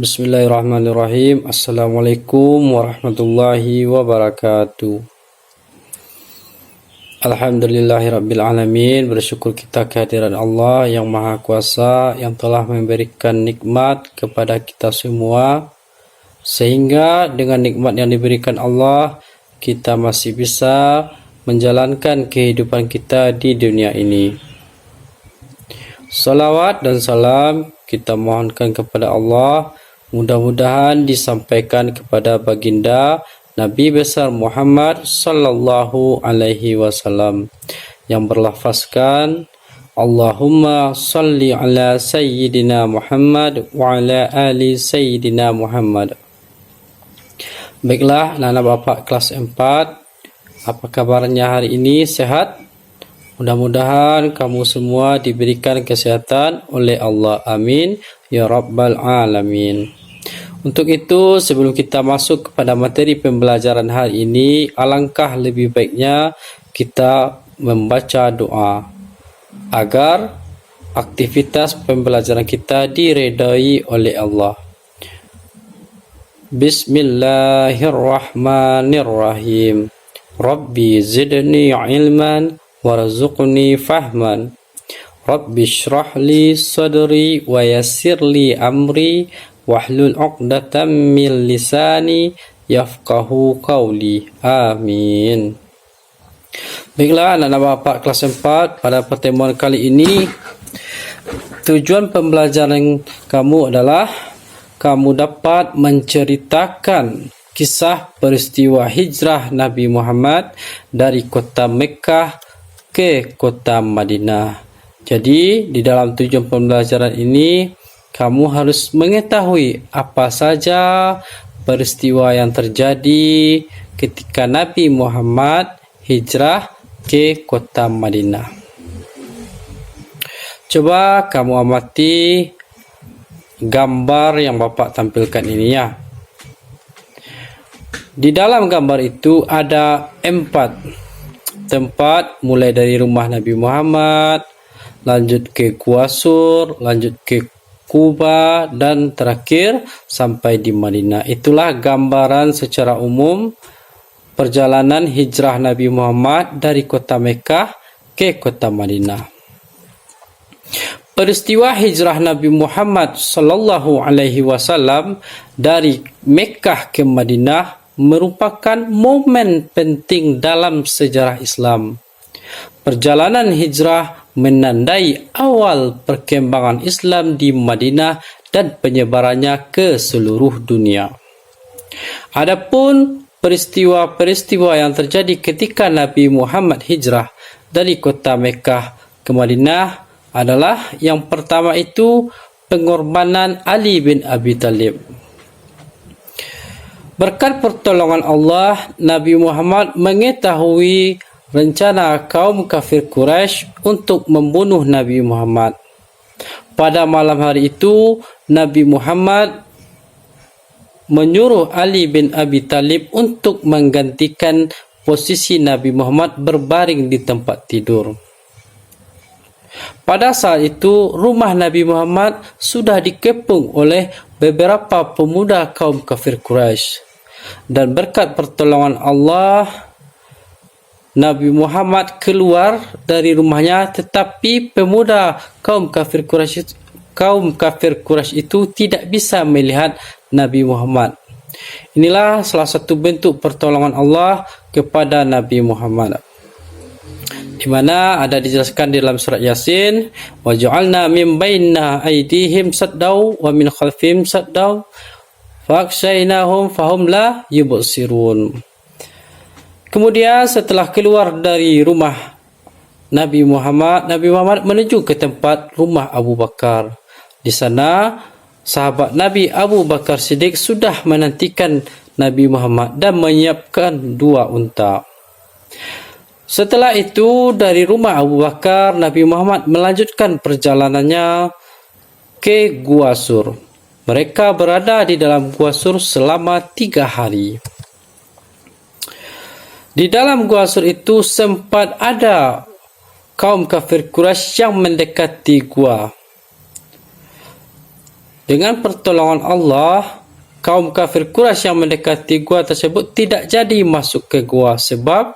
Bismillahirrahmanirrahim. Assalamualaikum warahmatullahi wabarakatuh. Alhamdulillahirrabbilalamin. Bersyukur kita kehadiran Allah yang Maha Kuasa yang telah memberikan nikmat kepada kita semua, sehingga dengan nikmat yang diberikan Allah kita masih bisa menjalankan kehidupan kita di dunia ini. Salawat dan salam kita mohonkan kepada Allah, mudah-mudahan disampaikan kepada baginda Nabi besar Muhammad sallallahu alaihi wasallam yang berlafazkan Allahumma salli ala sayyidina Muhammad wa ala ali sayyidina Muhammad. Baiklah, anak-anak Bapak kelas 4, apa kabarnya hari ini? Sehat? Mudah-mudahan kamu semua diberikan kesehatan oleh Allah. Amin ya rabbal alamin. Untuk itu, sebelum kita masuk kepada materi pembelajaran hari ini, alangkah lebih baiknya kita membaca doa agar aktivitas pembelajaran kita diredai oleh Allah. Bismillahirrahmanirrahim. Rabbi zidni ilman warzuqni fahman. Rabbi shrah li sadri wa yassir li amri wahlul 'uqdatam min lisani yafqahu qawli. Amin. Baiklah, anak-anak Bapak kelas 4, pada pertemuan kali ini tujuan pembelajaran kamu adalah kamu dapat menceritakan kisah peristiwa hijrah Nabi Muhammad dari kota Mekah ke kota Madinah. Jadi di dalam tujuan pembelajaran ini kamu harus mengetahui apa saja peristiwa yang terjadi ketika Nabi Muhammad hijrah ke kota Madinah. Coba kamu amati gambar yang Bapak tampilkan ini ya. Di dalam gambar itu ada 4 tempat, mulai dari rumah Nabi Muhammad, lanjut ke Gua Sur, lanjut ke Kuba, dan terakhir sampai di Madinah. Itulah gambaran secara umum perjalanan hijrah Nabi Muhammad dari kota Mekah ke kota Madinah. Peristiwa hijrah Nabi Muhammad sallallahu alaihi wasallam dari Mekah ke Madinah merupakan momen penting dalam sejarah Islam. Perjalanan hijrah menandai awal perkembangan Islam di Madinah dan penyebarannya ke seluruh dunia. Adapun peristiwa-peristiwa yang terjadi ketika Nabi Muhammad hijrah dari kota Mekah ke Madinah adalah yang pertama itu pengorbanan Ali bin Abi Thalib. Berkat pertolongan Allah, Nabi Muhammad mengetahui rencana kaum kafir Quraisy untuk membunuh Nabi Muhammad. Pada malam hari itu, Nabi Muhammad menyuruh Ali bin Abi Thalib untuk menggantikan posisi Nabi Muhammad berbaring di tempat tidur. Pada saat itu, rumah Nabi Muhammad sudah dikepung oleh beberapa pemuda kaum kafir Quraisy. Dan berkat pertolongan Allah, Nabi Muhammad keluar dari rumahnya, tetapi pemuda kaum kafir Quraisy itu tidak bisa melihat Nabi Muhammad. Inilah salah satu bentuk pertolongan Allah kepada Nabi Muhammad, di mana ada dijelaskan di dalam surat Yasin, wa ja'alna min baina aydihim saddaw wa min khalfihim saddaw fa'akshaynahum fahum la yubsirun. Kemudian setelah keluar dari rumah Nabi Muhammad menuju ke tempat rumah Abu Bakar. Di sana sahabat Nabi Abu Bakar Siddiq sudah menantikan Nabi Muhammad dan menyiapkan 2 unta. Setelah itu, dari rumah Abu Bakar, Nabi Muhammad melanjutkan perjalanannya ke Gua Sur. Mereka berada di dalam Gua Sur selama 3 hari. Di dalam Gua Sur itu sempat ada kaum kafir Quraisy yang mendekati gua. Dengan pertolongan Allah, kaum kafir Quraisy yang mendekati gua tersebut tidak jadi masuk ke gua sebab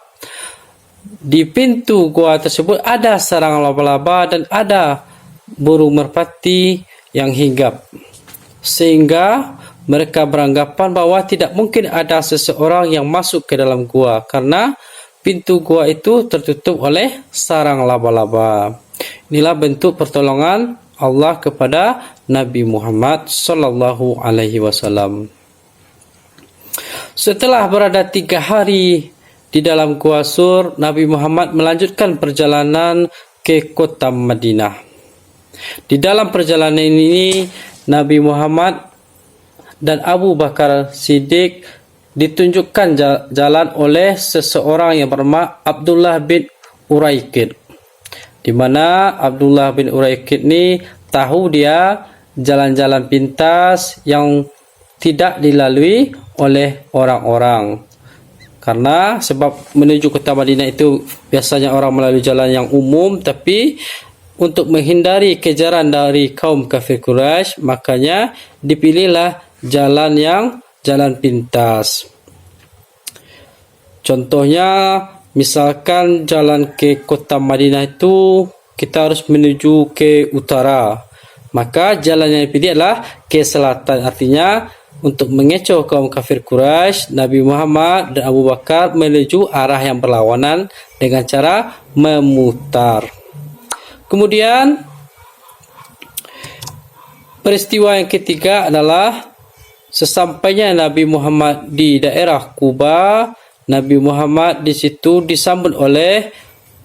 di pintu gua tersebut ada sarang laba-laba dan ada burung merpati yang hinggap, sehingga mereka beranggapan bahwa tidak mungkin ada seseorang yang masuk ke dalam gua karena pintu gua itu tertutup oleh sarang laba-laba. Inilah bentuk pertolongan Allah kepada Nabi Muhammad sallallahu alaihi wasallam. Setelah berada 3 hari di dalam Gua Sur, Nabi Muhammad melanjutkan perjalanan ke kota Madinah. Di dalam perjalanan ini, Nabi Muhammad dan Abu Bakar Siddiq ditunjukkan jalan oleh seseorang yang bernama Abdullah bin Uraikid, di mana Abdullah bin Uraikid ni tahu dia jalan-jalan pintas yang tidak dilalui oleh orang-orang. Karena sebab menuju kota Madinah itu biasanya orang melalui jalan yang umum, tapi untuk menghindari kejaran dari kaum kafir Quraisy, makanya dipilihlah jalan pintas. Contohnya, misalkan jalan ke kota Madinah itu kita harus menuju ke utara, maka jalan yang dipilih adalah ke selatan. Artinya untuk mengecoh kaum kafir Quraisy, Nabi Muhammad dan Abu Bakar menuju arah yang berlawanan dengan cara memutar. Kemudian peristiwa yang ketiga adalah sesampainya Nabi Muhammad di daerah Kuba, Nabi Muhammad di situ disambut oleh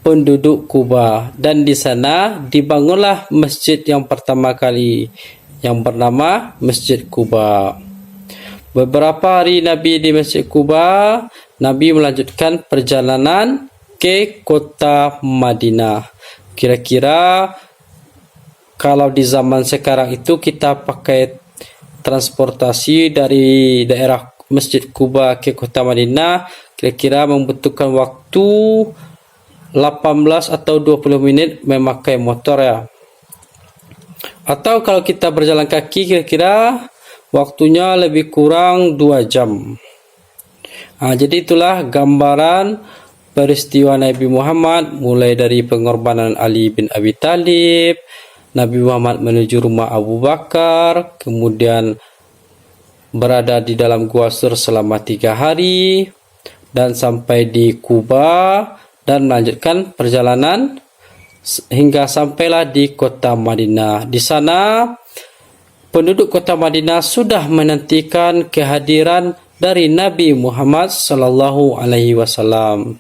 penduduk Kuba dan di sana dibangunlah masjid yang pertama kali yang bernama Masjid Kuba. Beberapa hari Nabi di Masjid Kuba, Nabi melanjutkan perjalanan ke kota Madinah. Kira-kira kalau di zaman sekarang itu kita pakai transportasi dari daerah Masjid Kuba ke kota Madinah, kira-kira membutuhkan waktu 18 atau 20 menit memakai motor ya. Atau kalau kita berjalan kaki, kira-kira waktunya lebih kurang 2 jam. Jadi itulah gambaran peristiwa Nabi Muhammad, mulai dari pengorbanan Ali bin Abi Thalib, Nabi Muhammad menuju rumah Abu Bakar, kemudian berada di dalam Gua Sur selama 3 hari, dan sampai di Kuba, dan melanjutkan perjalanan hingga sampailah di kota Madinah. Di sana penduduk kota Madinah sudah menantikan kehadiran dari Nabi Muhammad sallallahu alaihi wasallam.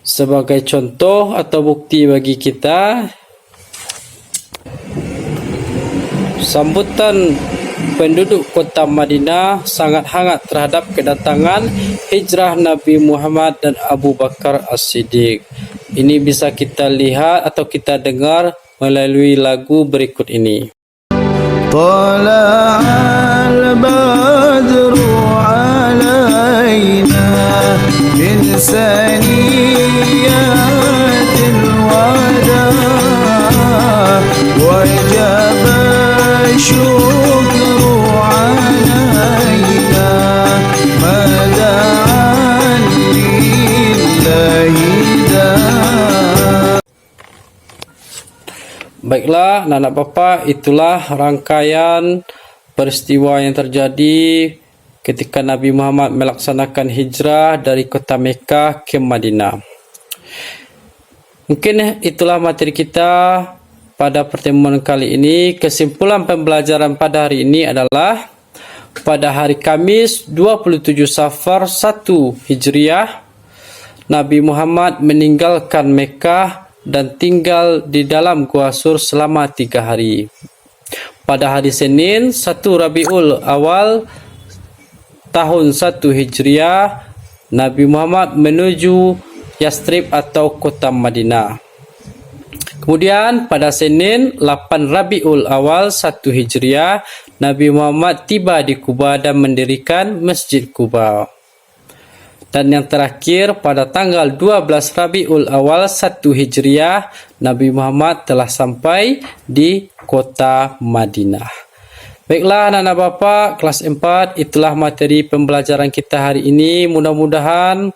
Sebagai contoh atau bukti bagi kita, sambutan penduduk kota Madinah sangat hangat terhadap kedatangan hijrah Nabi Muhammad dan Abu Bakar As-Siddiq. Ini bisa kita lihat atau kita dengar melalui lagu berikut ini. Tala'al badru alaina min saniyatil wada wajaba syukru alaina mada'an lillahi da. Baiklah, anak bapa, itulah rangkaian peristiwa yang terjadi ketika Nabi Muhammad melaksanakan hijrah dari kota Mekah ke Madinah. Mungkin itulah materi kita pada pertemuan kali ini. Kesimpulan pembelajaran pada hari ini adalah pada hari Kamis 27 Safar 1 Hijriah, Nabi Muhammad meninggalkan Mekah dan tinggal di dalam Gua Sur selama 3 hari. Pada hari Senin 1 Rabiul Awal tahun 1 Hijriah, Nabi Muhammad menuju Yastrib atau kota Madinah. Kemudian pada Senin 8 Rabiul Awal 1 Hijriah, Nabi Muhammad tiba di Kuba dan mendirikan Masjid Kuba. Dan yang terakhir, pada tanggal 12 Rabiul Awal 1 Hijriah, Nabi Muhammad telah sampai di kota Madinah. Baiklah anak-anak Bapak, kelas 4, itulah materi pembelajaran kita hari ini. Mudah-mudahan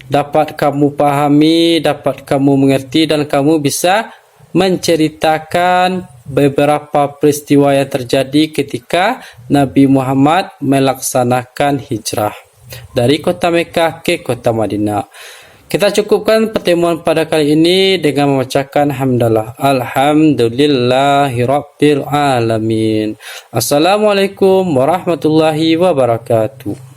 dapat kamu pahami, dapat kamu mengerti, dan kamu bisa menceritakan beberapa peristiwa yang terjadi ketika Nabi Muhammad melaksanakan hijrah dari kota Mekah ke kota Madinah. Kita cukupkan pertemuan pada kali ini dengan membacakan hamdalah. Alhamdulillahirabbil alamin. Assalamualaikum warahmatullahi wabarakatuh.